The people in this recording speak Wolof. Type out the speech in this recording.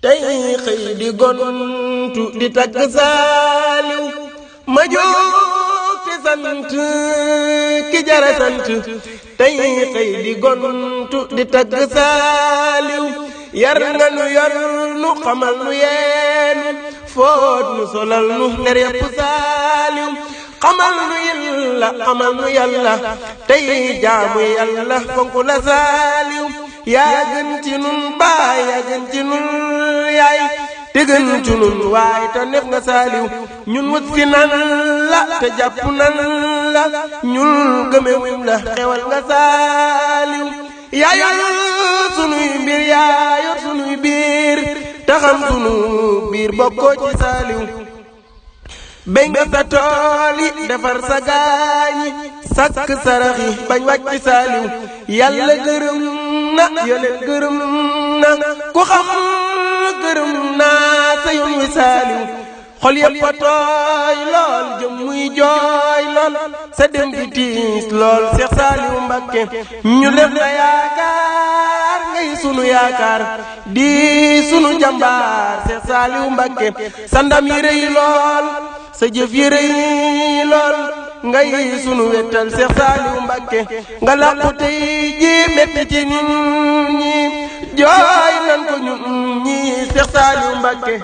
tey xëy di gontu di tagg Saaliw ma jóg te sant ki jara sant tey xëy di gontu di tagg Saaliw yar nga nu yor nu xamal nu yeenu foot nu solal nu ler yépp Saaliw xamal nu yàlla tey jaamu yàlla fonku la Saaliw yaa gën ci nun baay yaa gën ci nun yaay te gën ci nun waay te neef nga Saaliw ñun wut si nan la te jàpp nan la ñun gëmewuñ la xewal nga Saaliw yaa yor sunuy mbir yaa yor sunuy biir te xam sunu biir bokkoo ci Saaliw béy nga sa tool yi defar sa gaañi sakk sarax yi bañ wàcc Saaliw yàlla gërëm na yonent gërëm na ku xam gërëm naa sa yoon wi Saaliw xol yëpp a tooy lool jëm muy jooy lool sa dem bi tiis lool Seex Saaliw Mbakke ñu def la yaakaar ngay sunu yaakaar di sunu jàmbaar Seex Saaliw Mbakke sa ndam yi rëy lool sa jëf yi rëy lool ngay sunu wettal Seex Saaliw Mbakke nga làqu tey ji metti ci nit ñi jooy nan ko ñun ñi Seex Saaliw Mbakke